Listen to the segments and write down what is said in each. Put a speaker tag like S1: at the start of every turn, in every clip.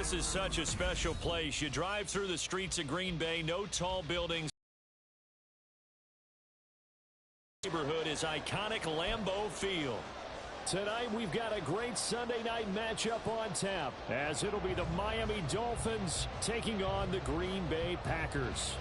S1: this is such a special place. You drive through the streets of Green Bay, no tall buildings. Neighborhood is iconic Lambeau Field.
S2: Tonight we've got a great Sunday night matchup on tap, as it'll be the Miami Dolphins taking on the Green Bay Packers.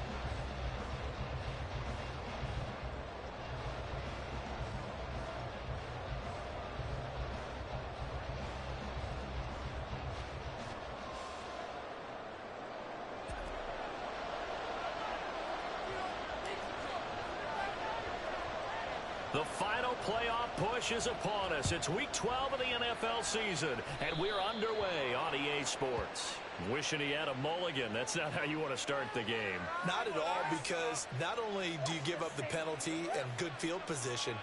S1: The final playoff push is upon us. It's week 12 of the NFL season, and we're underway on EA Sports. Wishing he had a mulligan. That's not how you want to start the game.
S3: Not at all, because not only do you give up the penalty and good field position,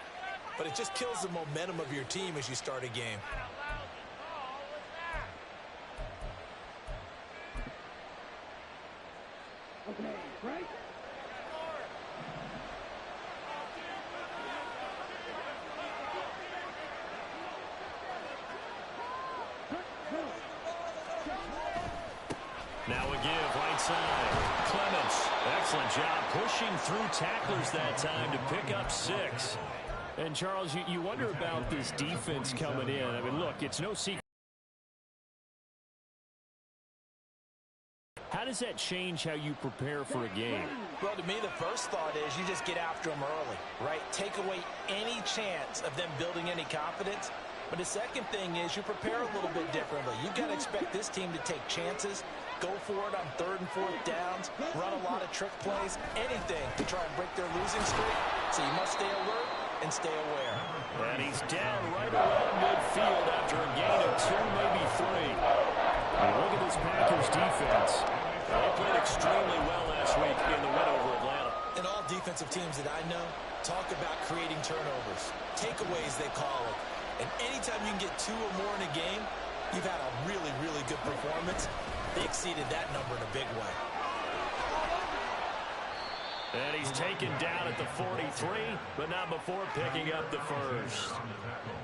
S3: but it just kills the momentum of your team as you start a game.
S4: Okay, right?
S1: Now a give, right side. Clements, excellent job pushing through tacklers that time to pick up 6.
S2: And, Charles, you wonder about this defense coming in. I mean, look, it's no secret. How does that change how you prepare for a game?
S3: Well, to me, the first thought is you just get after them early, right? Take away any chance of them building any confidence. But the second thing is you prepare a little bit differently. You've got to expect this team to take chances, go for it on 3rd and 4th downs, run a lot of trick plays, anything to try and break their losing streak. So you must stay alert and stay aware.
S1: And he's down right around midfield after a gain of 2, maybe 3.
S2: And look at this Packers defense.
S1: They played extremely well last week in the win over Atlanta.
S3: And all defensive teams that I know talk about creating turnovers, takeaways they call it. And anytime you can get 2 or more in a game, you've had a really, really good performance. They exceeded that number in a big way.
S1: And he's taken down at the 43, but not before picking up the first.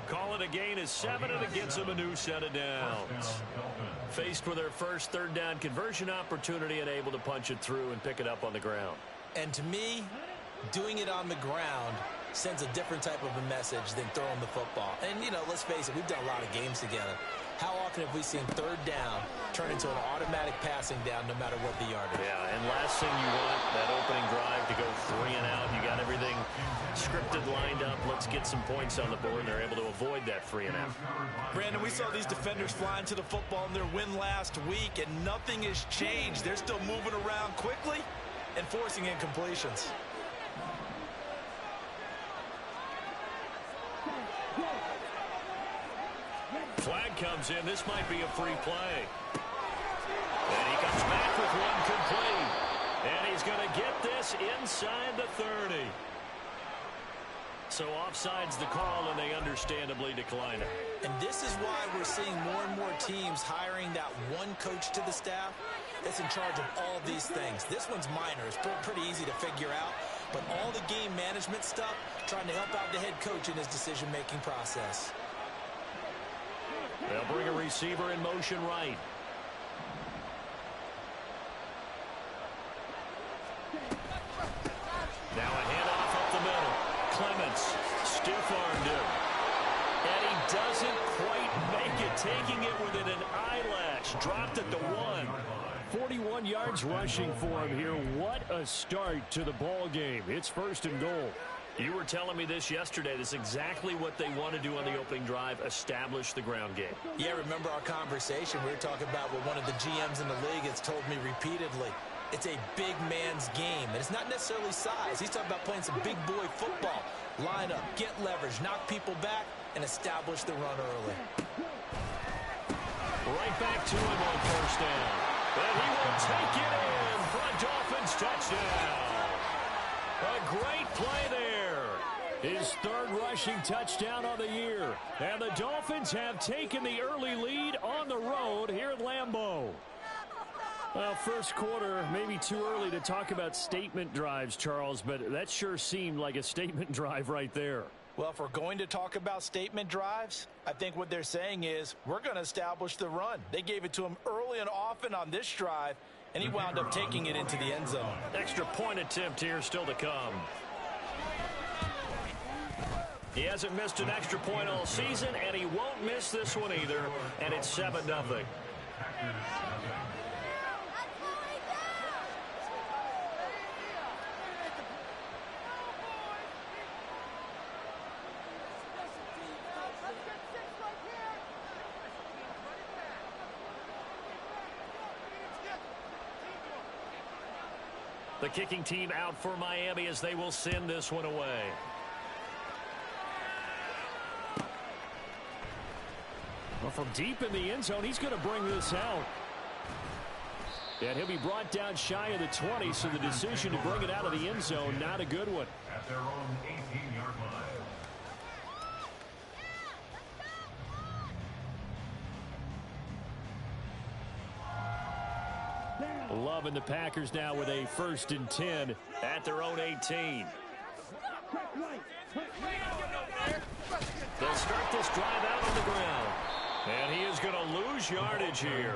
S1: Call it a gain of 7, and it gets him a new set of downs. Faced with their first 3rd down conversion opportunity and able to punch it through and pick it up on the ground.
S3: And to me, doing it on the ground sends a different type of a message than throwing the football. And, you know, let's face it, we've done a lot of games together. How often have we seen 3rd down turn into an automatic passing down no matter what the yardage?
S1: Yeah, and last thing you want, that opening drive to go 3 and out. You got everything scripted, lined up. Let's get some points on the board. They're able to avoid that 3 and out.
S3: Brandon, we saw these defenders flying to the football in their win last week, and nothing has changed. They're still moving around quickly and forcing incompletions.
S1: Flag comes in. This might be a free play. And he comes back with one complete. And he's going to get this inside the 30. So offside's the call, and they understandably decline it.
S3: And this is why we're seeing more and more teams hiring that one coach to the staff that's in charge of all these things. This one's minor. It's pretty easy to figure out. But all the game management stuff, trying to help out the head coach in his decision-making process.
S1: They'll bring a receiver in motion right. Now a handoff up the middle. Clements stiff-armed him. And he doesn't quite make it, taking it within an eyelash. Dropped at the 1.
S2: 41 yards rushing for him here. What a start to the ball game. It's 1st and goal.
S1: You were telling me this yesterday. This is exactly what they want to do on the opening drive, establish the ground game.
S3: Yeah, remember our conversation? We were talking about what one of the GMs in the league has told me repeatedly. It's a big man's game, and it's not necessarily size. He's talking about playing some big boy football. Line up, get leverage, knock people back, and establish the run early.
S1: Right back to him on 1st down. And he will take it in for a Dolphins touchdown. A great play there.
S2: His 3rd rushing touchdown of the year. And the Dolphins have taken the early lead on the road here at Lambeau. Well, first quarter, maybe too early to talk about statement drives, Charles, but that sure seemed like a statement drive right there.
S3: Well, if we're going to talk about statement drives, I think what they're saying is we're going to establish the run. They gave it to him early and often on this drive, and he wound up taking it into the end zone.
S1: Extra point attempt here still to come. He hasn't missed an extra point all season, and he won't miss this one either, and it's 7-0. The kicking team out for Miami as they will send this one away.
S2: Well, from deep in the end zone, he's going to bring this out. And he'll be brought down shy of the 20, so the decision to bring it out of the end zone, not a good one.
S5: At their own 18-yard line.
S2: Loving the Packers now with a 1st and 10
S1: at their own 18. They'll start this drive out on the ground. And he is going to lose yardage here.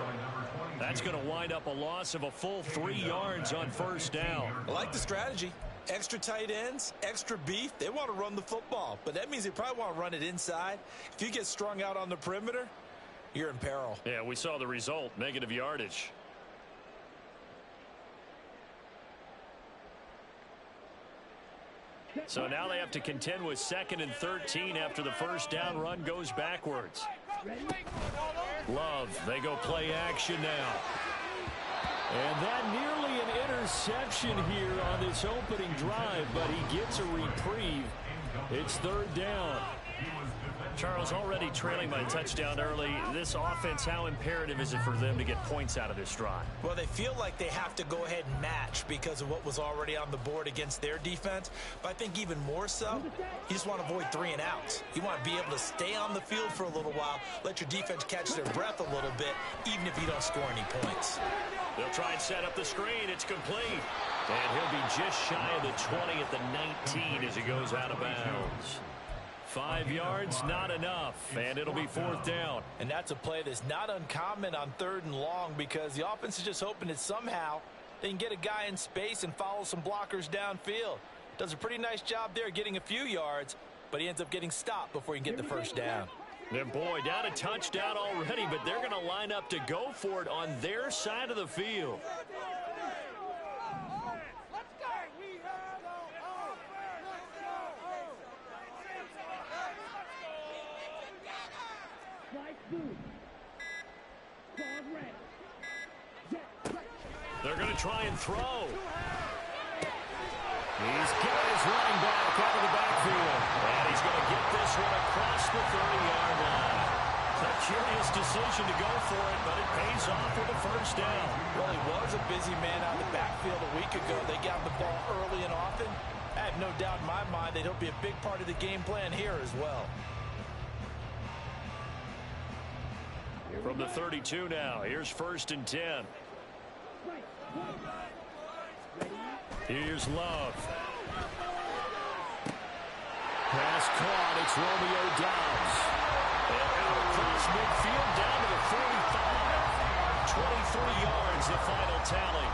S1: That's going to wind up a loss of a full 3 yards on 1st down.
S3: I like the strategy. Extra tight ends, extra beef. They want to run the football, but that means they probably want to run it inside. If you get strung out on the perimeter, you're in peril.
S1: Yeah, we saw the result, negative yardage. So now they have to contend with 2nd and 13 after the 1st down run goes backwards. Love, they go play action now.
S2: And that nearly an interception here on this opening drive, but he gets a reprieve. It's 3rd down.
S1: Charles, already trailing by a touchdown early. This offense, how imperative is it for them to get points out of this drive?
S3: Well, they feel like they have to go ahead and match because of what was already on the board against their defense. But I think even more so, you just want to avoid 3 and outs. You want to be able to stay on the field for a little while, let your defense catch their breath a little bit, even if you don't score any points.
S1: They'll try and set up the screen. It's complete. And he'll be just shy of the 20 at the 19 as he goes out of bounds. 5 yards, not enough, and it'll be 4th down.
S3: And that's a play that's not uncommon on 3rd and long because the offense is just hoping that somehow they can get a guy in space and follow some blockers downfield. Does a pretty nice job there getting a few yards, but he ends up getting stopped before he can get the 1st down.
S1: And boy, down a touchdown already, but they're going to line up to go for it on their side of the field. They're going to try and throw. He's got his running back out of the backfield. And he's going to get this one across the 30-yard line. A curious decision to go for it, but it pays off with a 1st down.
S3: Well, he was a busy man out of the backfield a week ago. They got the ball early and often. I have no doubt in my mind that he'll be a big part of the game plan here as well.
S1: From the 32 now, here's 1st and 10. Here's Love. Pass caught. It's Romeo Doubs. And out across midfield down to the 45. 23 yards, the final tally.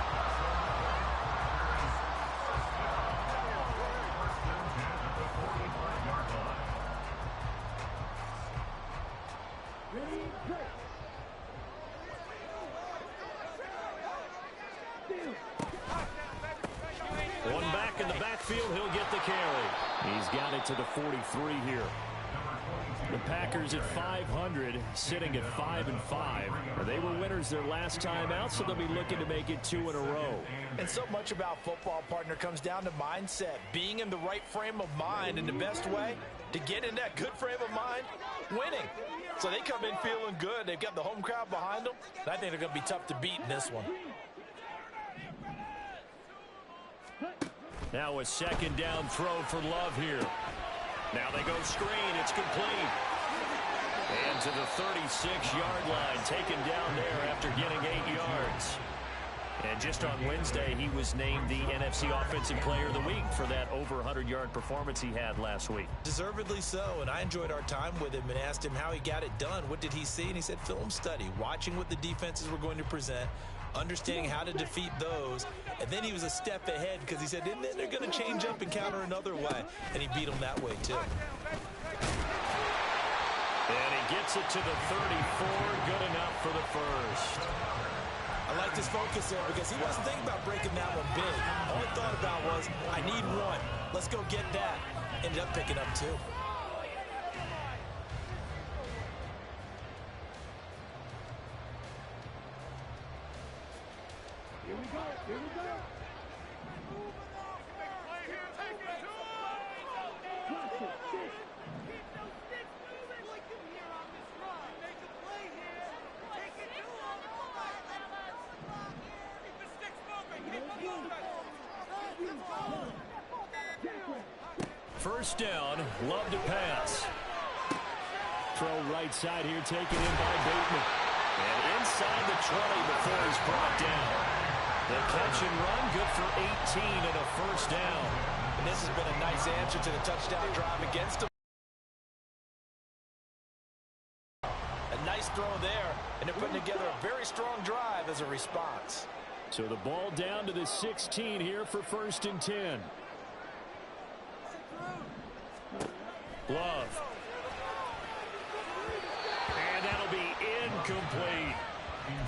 S1: One back in the backfield, he'll get the carry.
S2: He's got it to the 43 here. The Packers at 500, sitting at 5-5. They were winners their last time out, so they'll be looking to make it 2 in a row.
S3: And so much about football, partner, comes down to mindset. Being in the right frame of mind, and the best way to get in that good frame of mind, winning. So they come in feeling good. They've got the home crowd behind them, and I think they're going to be tough to beat in this one.
S1: Now a 2nd down throw for Love here. Now they go screen. It's complete. And to the 36-yard line, taken down there after getting 8 yards. And
S2: just on Wednesday, he was named the NFC Offensive Player of the Week for that over 100-yard performance he had last week.
S3: Deservedly so, and I enjoyed our time with him and asked him how he got it done. What did he see? And he said film study, watching what the defenses were going to present, understanding how to defeat those, and then he was a step ahead because he said, and then they're going to change up and counter another way, and he beat them that way too.
S2: And he gets it to the 34, good enough for the first.
S3: I liked his focus there because he wasn't thinking about breaking that one big. All he thought about was, I need one. Let's go get that. Ended up picking up two.
S4: Here we go. Here we go.
S2: First down, love to pass. Throw right side here, taken in by Bateman. And inside the 20 before he's brought down. The catch and run, good for 18 and a first down.
S3: And this has been a nice answer to the touchdown drive against him. A nice throw there, and they're putting together a very strong drive as a response.
S2: So the ball down to the 16 here for first and 10. Love. And that'll be incomplete.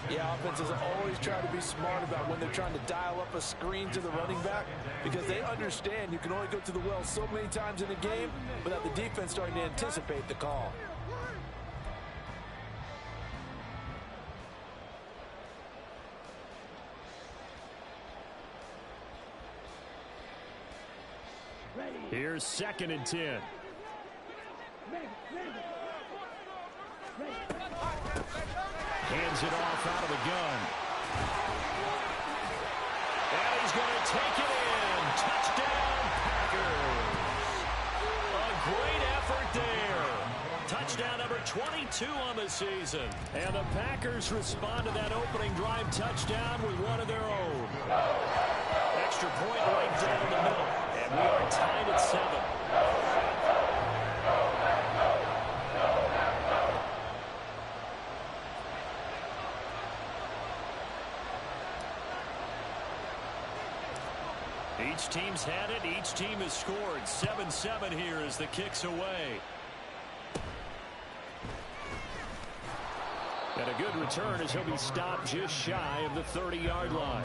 S3: Yeah, offenses always try to be smart about when they're trying to dial up a screen to the running back because they understand you can only go to the well so many times in a game without the defense starting to anticipate the call.
S2: Here's second and 10. Hands it off out of the gun. And he's going to take it in. Touchdown, Packers. A great effort there. Touchdown number 22 on the season. And the Packers respond to that opening drive touchdown with one of their own. Extra point right down the middle. And we are tied at 7. Each team's had it. Each team has scored. 7-7 here as the kick's away. And a good return as he'll be stopped just shy of the 30-yard line.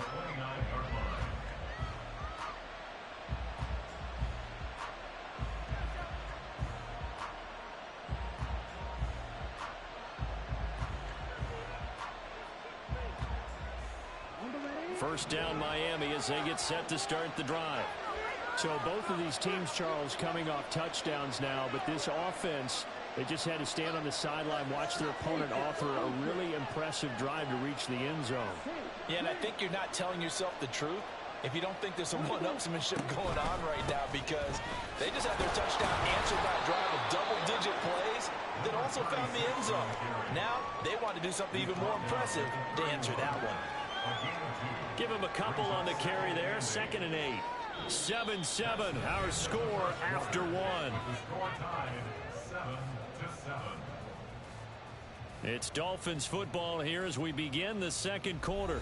S2: First down Miami as they get set to start the drive. So both of these teams, Charles, coming off touchdowns now, but this offense, they just had to stand on the sideline, watch their opponent offer a really impressive drive to reach the end zone.
S3: Yeah, and I think you're not telling yourself the truth if you don't think there's some one-upsmanship going on right now because they just had their touchdown answered by a drive of double-digit plays that also found the end zone. Now they want to do something even more impressive to answer that one.
S2: Give him a couple on the carry there. 2nd and 8. 7-7, our score after one. It's Dolphins football here as we begin the second quarter.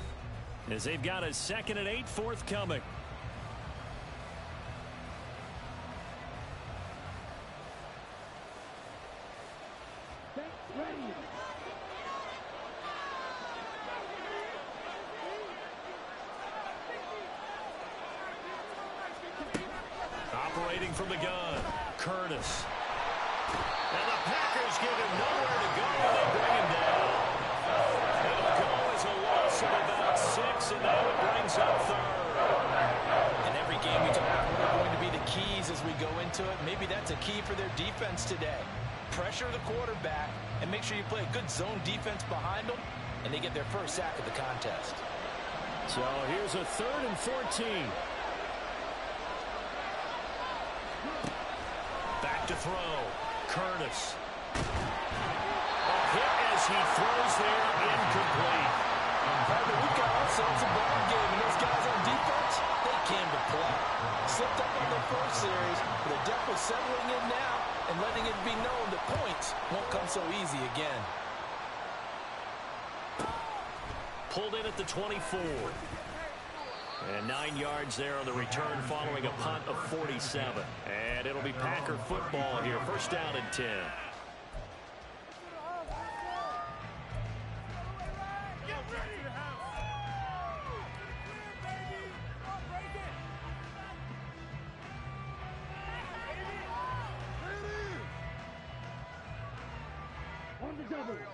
S2: As they've got a 2nd and 8 forthcoming. Operating from the gun, Curtis. And the Packers give him nowhere to go. They bring him down. It'll go as a loss of about 6, and now it brings up 3rd.
S3: In every game we talk about what are going to be the keys as we go into it. Maybe that's a key for their defense today. Pressure the quarterback and make sure you play a good zone defense behind them, and they get their first sack of the contest.
S2: So here's a 3rd and 14. Back to throw. Curtis. A hit as he throws there, incomplete.
S3: We've got ourselves a ball game, and tough series, but they're definitely settling in now and letting it be known that points won't come so easy again.
S1: Pulled in at the 24. And 9 yards there on the return following a punt of 47. And it'll be Packer football here. First down and 10.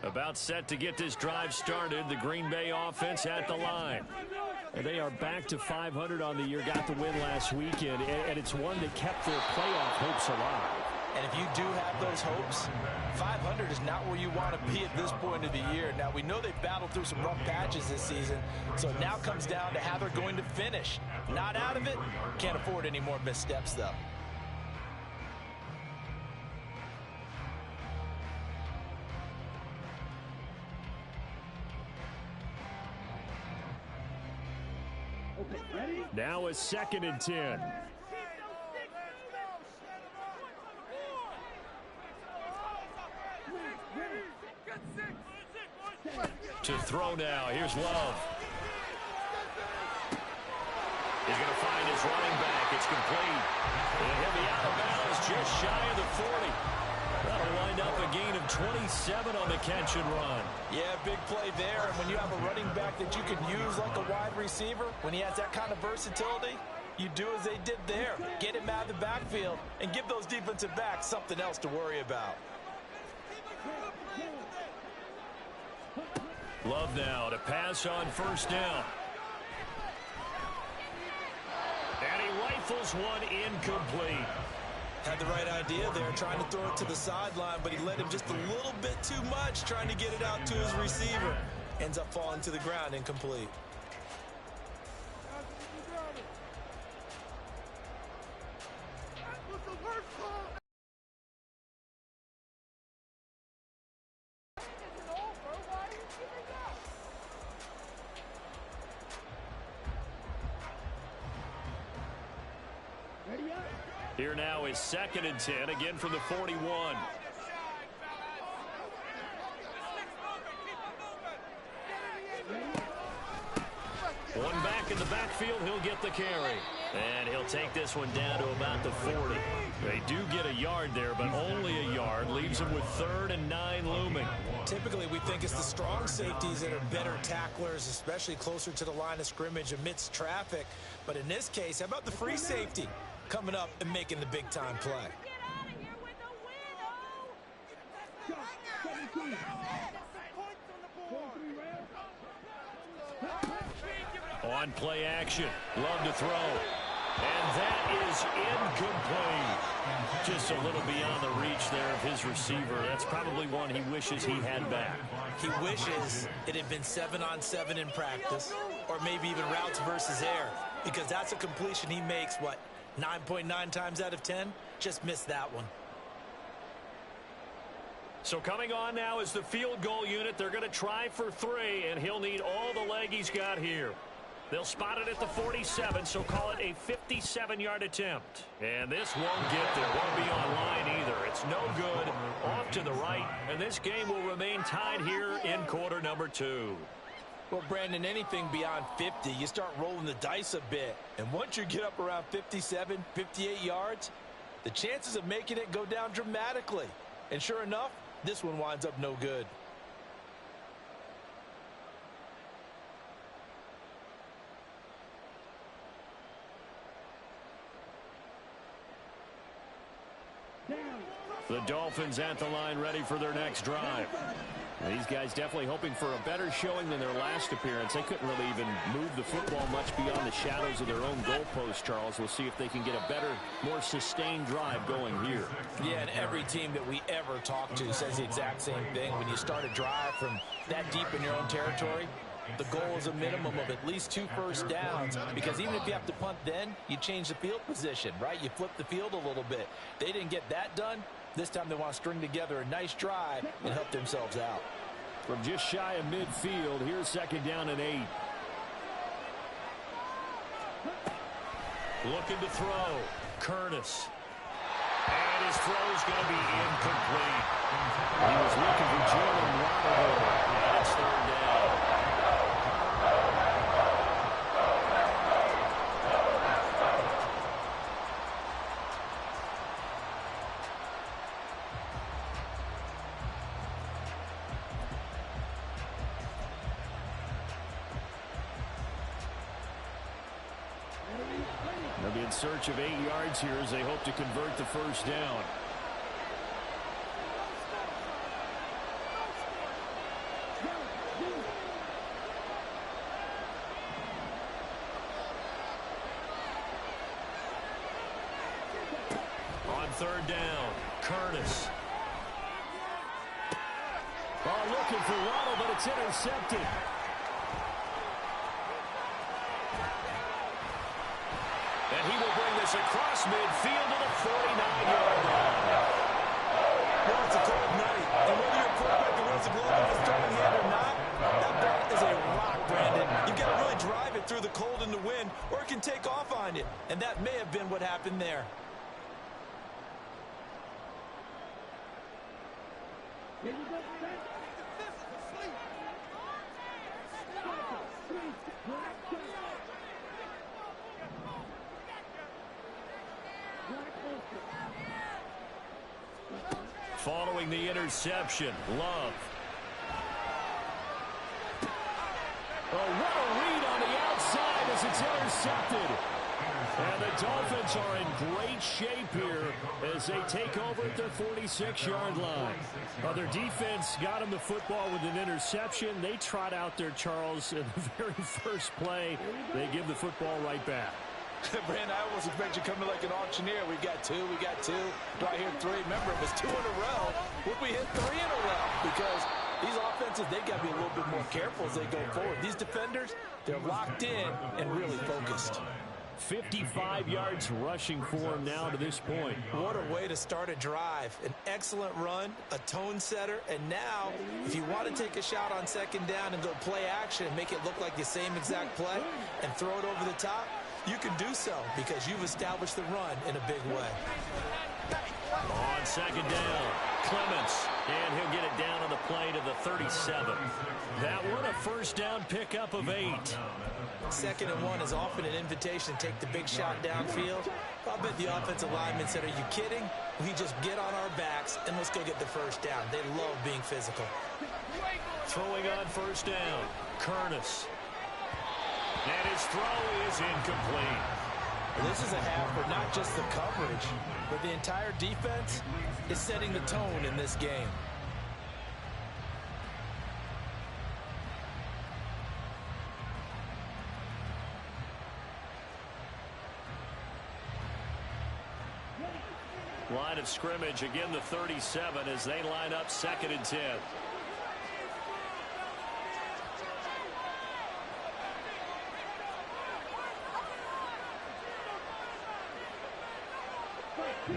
S1: About set to get this drive started. The Green Bay offense at the line.
S2: And they are back to 500 on the year. Got the win last weekend. And it's one that kept their playoff hopes alive.
S3: And if you do have those hopes, 500 is not where you want to be at this point of the year. Now, we know they've battled through some rough patches this season, so it now comes down to how they're going to finish. Not out of it. Can't afford any more missteps, though.
S2: Now it's 2nd and 10.
S1: To throw now. Here's Love. He's going to find his running back. It's complete. And he'll be out of bounds just shy of the 40. That'll wind up a gain of 27 on the catch and run.
S3: Yeah, big play there. And when you have a running back that you can use like a wide receiver, when he has that kind of versatility, you do as they did there. Get him out of the backfield and give those defensive backs something else to worry about.
S1: Love now to pass on first down. And he rifles one incomplete.
S3: Had the right idea there, trying to throw it to the sideline, but he led him just a little bit too much, trying to get it out to his receiver. Ends up falling to the ground, incomplete.
S1: Here now is 2nd and 10, again from the 41. One back in the backfield, he'll get the carry. And he'll take this one down to about the 40. They do get a yard there, but only a yard. Leaves him with 3rd and 9 looming.
S3: Typically, we think it's the strong safeties that are better tacklers, especially closer to the line of scrimmage amidst traffic. But in this case, how about the free safety coming up and making the big-time play?
S1: On play action. Love to throw. And that is incomplete. Just a little beyond the reach there of his receiver. That's probably one he wishes he had back.
S3: He wishes it had been 7-on-7 in practice, or maybe even routes versus air, because that's a completion he makes, 9.9 times out of 10? Just missed that one.
S1: So coming on now is the field goal unit. They're going to try for 3, and he'll need all the leg he's got here. They'll spot it at the 47, so call it a 57-yard attempt. And this won't get there. Won't be on line either. It's no good. Off to the right, and this game will remain tied here in quarter number 2.
S3: Well, Brandon, anything beyond 50, you start rolling the dice a bit. And once you get up around 57, 58 yards, the chances of making it go down dramatically. And sure enough, this one winds up no good.
S2: The Dolphins at the line, ready for their next drive. These guys definitely hoping for a better showing than their last appearance. They couldn't really even move the football much beyond the shadows of their own goalpost, Charles. We'll see if they can get a better, more sustained drive going here.
S3: Yeah, and every team that we ever talk to says the exact same thing. When you start a drive from that deep in your own territory, the goal is a minimum of at least 2 first downs, because even if you have to punt then, you change the field position, right? You flip the field a little bit. They didn't get that done. This time they want to string together a nice drive and help themselves out.
S2: From just shy of midfield, here's 2nd down and 8.
S1: Looking to throw. Curtis. And his throw's going to be incomplete.
S2: He was looking for Jalen Waddle.
S1: And it's third down.
S2: They'll be in search of 8 yards here as they hope to convert the first down.
S1: On third down, Curtis.
S2: Ball looking for Waddle, but it's intercepted.
S1: And he will bring this across midfield to the 49-yard line.
S3: Well, it's a cold night. And whether your quarterback wins the glove with a throwing hand or not, that ball is a rock, Brandon. You've got to really drive it through the cold and the wind, or it can take off on you. And that may have been what happened there.
S1: Following the interception, Love.
S2: Oh, what a read on the outside as it's intercepted. And the Dolphins are in great shape here as they take over at their 46-yard line. Well, their defense got them the football with an interception. They trot out there, Charles, in the very first play. They give the football right back.
S3: Brandon, I almost expect you coming like an auctioneer. We got two. Do I hear three? Remember, it was 2 in a row. Would we hit 3 in a row? Because these offenses, they got to be a little bit more careful as they go forward. These defenders, they're locked in and really focused.
S2: 55 yards rushing for him now to this point.
S3: What a way to start a drive. An excellent run, a tone setter, and now, if you want to take a shot on second down and go play action and make it look like the same exact play and throw it over the top, you can do so because you've established the run in a big way.
S1: On second down, Clements, and he'll get it down on the play to the 37. That one a first down pickup of 8.
S3: 2nd and 1 is often an invitation to take the big shot downfield. I'll bet the offensive lineman said, are you kidding? We just get on our backs and let's go get the first down. They love being physical.
S1: Throwing on first down, Curtis. And his throw is incomplete.
S3: This is a half for not just the coverage, but the entire defense is setting the tone in this game.
S1: Line of scrimmage, again the 37 as they line up 2nd and 10.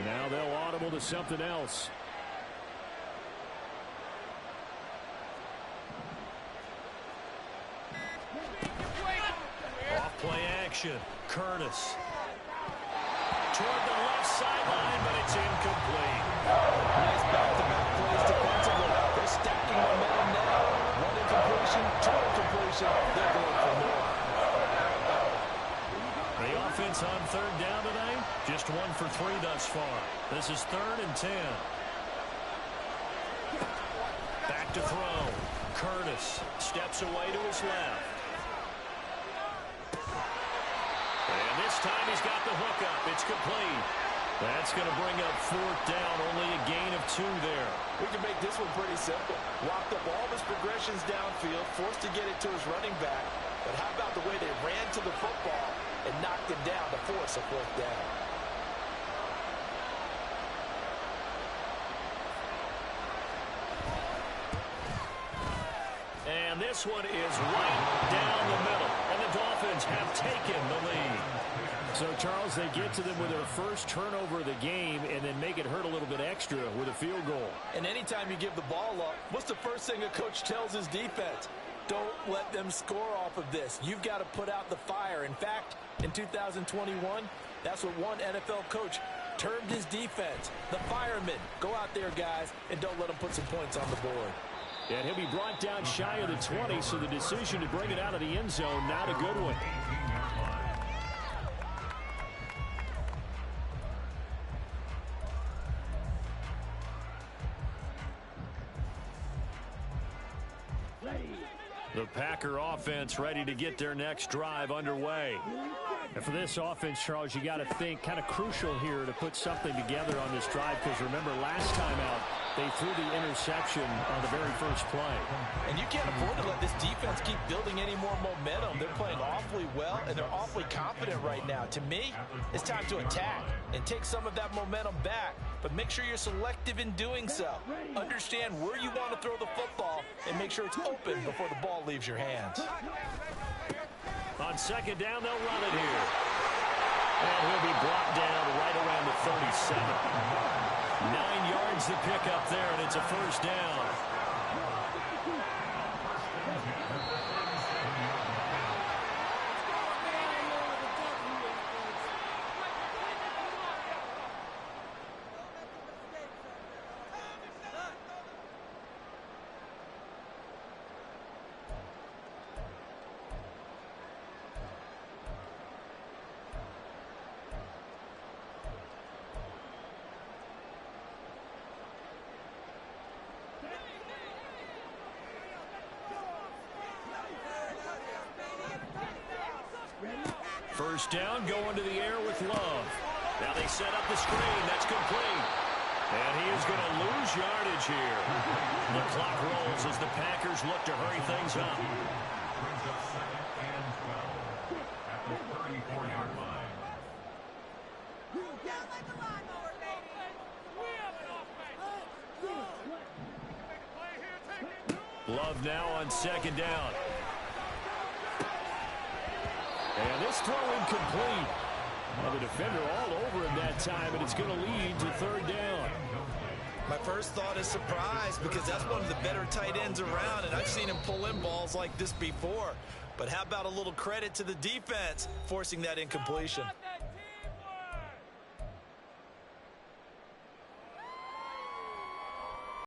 S2: Now they'll audible to something else.
S1: Off play action, Curtis. Toward the left sideline, but it's incomplete.
S3: Nice back-to-back plays defensively. They're stacking momentum now. 1 incompletion, 2 incompletion. They're going for more.
S1: The offense on third down tonight, just 1 for 3 thus far. This is 3rd and 10. Back to throw. Curtis steps away to his left. And this time he's got the hookup. It's complete. That's going to bring up 4th down. Only a gain of 2 there.
S3: We can make this one pretty simple. Walked up all of his progressions downfield, forced to get it to his running back. But how about the way they ran to the football and knocked him down to force a 4th down?
S1: And this one is right down the middle. And the Dolphins have taken the lead.
S2: So, Charles, they get to them with their first turnover of the game and then make it hurt a little bit extra with a field goal.
S3: And anytime you give the ball up, what's the first thing a coach tells his defense? Don't let them score off of this. You've got to put out the fire. In fact, In 2021, that's what one NFL coach termed his defense. The firemen. Go out there, guys, and don't let them put some points on the board.
S2: And he'll be brought down shy of the 20, so the decision to bring it out of the end zone, not a good one. The Packer offense ready to get their next drive underway. And for this offense, Charles, you got to think kind of crucial here to put something together on this drive, because remember last time out they threw the interception on the very first play.
S3: And you can't afford to let this defense keep building any more momentum. They're playing awfully well, and they're awfully confident right now. To me, it's time to attack and take some of that momentum back, but make sure you're selective in doing so. Understand where you want to throw the football and make sure it's open before the ball leaves your hands.
S2: On second down, they'll run it here. And he'll be brought down right around the 37. 9 yards to pick up there, and it's a first down. First down, going to the air with Love. Now they set up the screen. That's complete. And he is going to lose yardage here. The clock rolls as the Packers look to hurry things up.
S5: Brings up 2nd and 12 at the 34-yard line.
S2: Love now on second down. And this throw incomplete. Well, the defender all over him that time, and it's going to lead to third down.
S3: My first thought is surprise, because that's one of the better tight ends around, and I've seen him pull in balls like this before. But how about a little credit to the defense forcing that incompletion?